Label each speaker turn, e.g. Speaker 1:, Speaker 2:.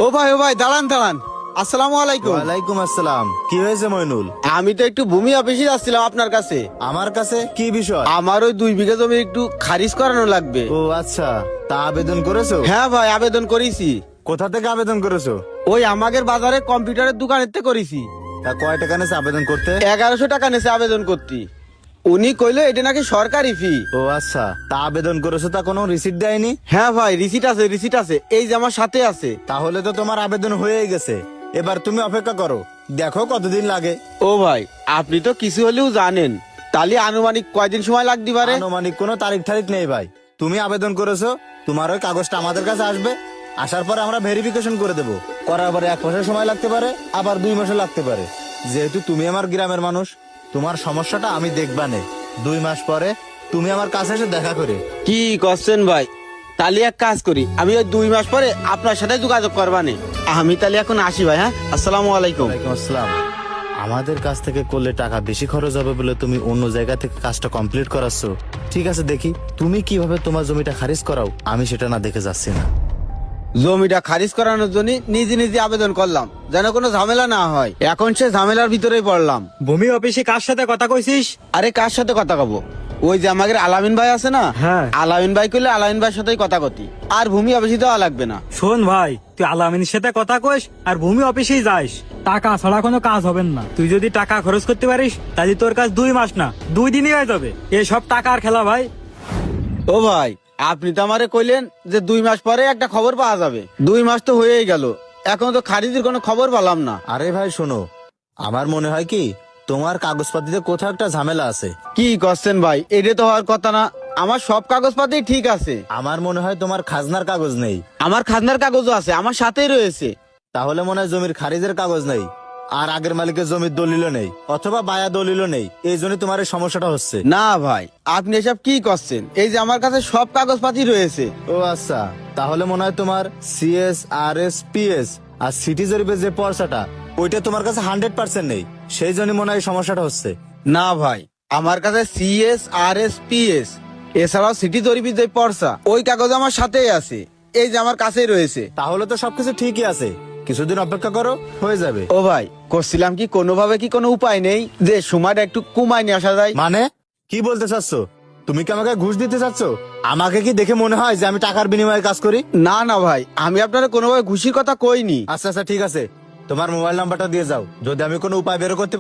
Speaker 1: ও ভাই দাঁড়ান দাঁড়ান। আসসালামু আলাইকুম।
Speaker 2: ওয়ালাইকুম আসসালাম। কি হয়েছে মইনুল?
Speaker 1: আমি তো একটু ভূমি অফিসে যাচ্ছিলাম আপনার কাছে।
Speaker 2: আমার কাছে কি বিষয়?
Speaker 1: আমার ওই 2 বিঘা জমি একটু খারিজ করানো লাগবে।
Speaker 2: ও আচ্ছা, তা আবেদন করেছো?
Speaker 1: হ্যাঁ ভাই, আবেদন করেছি।
Speaker 2: কোথা থেকে আবেদন করেছো?
Speaker 1: ওই আমাদের বাজারে কম্পিউটারের দোকানের থেকে করেছি।
Speaker 2: তা কয় টাকা নেছে আবেদন করতে?
Speaker 1: 1100 টাকা নেছে আবেদন করতে। উনি কইলো এটা নাকি সরকারি ফি।
Speaker 2: ও আচ্ছা, তা আবেদন করেছো, তা কোনো রিসিট দেয়নি?
Speaker 1: হ্যাঁ ভাই, রিসিট আছে, রিসিট আছে, এই যে আমার সাথে আছে।
Speaker 2: তাহলে তো তোমার আবেদন হয়েই গেছে। এবার তুমি অপেক্ষা করো, দেখো কতদিন লাগে।
Speaker 1: ও ভাই, আপনি তো কিছু হলেও জানেন, তাহলে আনুমানিক কয়দিন সময় লাগতে পারে?
Speaker 2: আনুমানিক কোনো তারিখ টারিখ নেই ভাই। তুমি আবেদন করেছো, তোমার ওই কাগজটা আমাদের কাছে আসবে। আসার পরে আমরা ভেরিফিকেশন করে দেবো। করার পরে 1 মাসের সময় লাগতে পারে, আবার 2 মাসে লাগতে পারে। যেহেতু তুমি আমার গ্রামের মানুষ, তোমার সমস্যাটা আমি দেখবানে। 2 মাস পরে তুমি আমার কাছে এসে দেখা করে।
Speaker 1: কি করছেন ভাই? তাহলে এক কাজ করি, আমি ওই 2 মাস পরে আপনার সাথে যোগাযোগ করবানে। আমি তাহলে এখন আসি ভাই। হ্যাঁ, আসসালামু আলাইকুম।
Speaker 2: ওয়ালাইকুম আসসালাম। আমাদের কাছ থেকে করলে টাকা বেশি খরচ হবে বলে তুমি অন্য জায়গা থেকে কাজটা কমপ্লিট করাচ্ছ। ঠিক আছে, দেখি তুমি কিভাবে তোমার জমিটা খারিজ করাও। আমি সেটা না দেখে যাচ্ছি না।
Speaker 1: জমিটা খারিজ করানোর জন্য নিজে নিজে আবেদন করলাম, যেন কোনো ঝামেলা না হয়। এখন সে ঝামেলার ভিতরেই পড়লাম।
Speaker 3: ভূমি অফিসে কার সাথে কথা কইছিস?
Speaker 1: আরে কার সাথে কথা কব? ওই যে আমাদের আলামিন ভাই আছে না,
Speaker 3: হ্যাঁ।
Speaker 1: আলামিন ভাই কইলে আলামিন ভাইয়ের সাথেই কথা কতি। আর ভূমি অফিসে দেওয়া লাগবে না।
Speaker 3: শোন ভাই, তুই আলামিনের সাথে কথা কইস আর ভূমি অফিসেই যাইস। টাকা ছাড়া কোনো কাজ হবে না। তুই যদি টাকা খরচ করতে পারিস, তাহলে তোর কাজ 2 মাস না 2 দিনই হয়ে যাবে। এসব টাকার খেলা ভাই।
Speaker 1: ও ভাই, আপনি তো আমারে কইলেন যে 2 মাস পরে একটা খবর পাওয়া যাবে। 2 মাস তো হয়েই গেল, এখন তো খারিজের কোনো খবর পেলাম না।
Speaker 2: আরে ভাই শোনো, আমার মনে হয় কি তোমার কাগজপাতিতে কোথাও একটা ঝামেলা আছে।
Speaker 1: কি করছেন ভাই? এটা তো হওয়ার কথা না। আমার সব কাগজপাতি ঠিক আছে।
Speaker 2: আমার মনে হয় তোমার খাজনার কাগজ নেই।
Speaker 1: আমার খাজনার কাগজও আছে, আমার সাথেই রয়েছে।
Speaker 2: তাহলে মনে হয় জমির খারিজের কাগজ নেই, আর আগের মালিকের জমির দলিলও নেই, অথবা বায়া দলিলও নেই। এই জন্য তোমার এই সমস্যাটা হচ্ছে।
Speaker 1: না ভাই, আপনি এসব কি করছেন? এই যে আমার কাছে সব কাগজপাতি রয়েছে।
Speaker 2: ও আচ্ছা, তাহলে মনে হয় তোমার সিএস আর এস পিএস আর সিটি জরিপের যে পর্চাটা, ওইটা তোমার কাছে 100% নেই। সেই জন্য মনে হয় এই সমস্যাটা হচ্ছে।
Speaker 1: না ভাই, আমার কাছে সিএস আর এস পিএস এছাড়াও সিটি জরিপের যে পর্চা, ওই কাগজ আমার সাথেই আছে। এই যে আমার কাছেই রয়েছে।
Speaker 2: তাহলে তো সবকিছু ঠিকই আছে, কিছুদিন অপেক্ষা করো, হয়ে যাবে।
Speaker 1: ও ভাই, করছিলাম কি কোনোভাবে কি কোনো উপায় নেই যে সময়টা একটু কমায় নিয়ে আসা যায়?
Speaker 2: মানে কি বলতে চাচ্ছ? তুমি কি আমাকে ঘুষ দিতে চাচ্ছ? আমাকে কি দেখে মনে হয় যে আমি টাকার বিনিময়ে কাজ করি?
Speaker 1: না না ভাই, আমি আপনারা কোনোভাবে ঘুষির কথা কইনি।
Speaker 2: আচ্ছা আচ্ছা, ঠিক আছে, তোমার মোবাইল নাম্বারটা দিয়ে যাও। যদি আমি কোনো উপায় বের করতে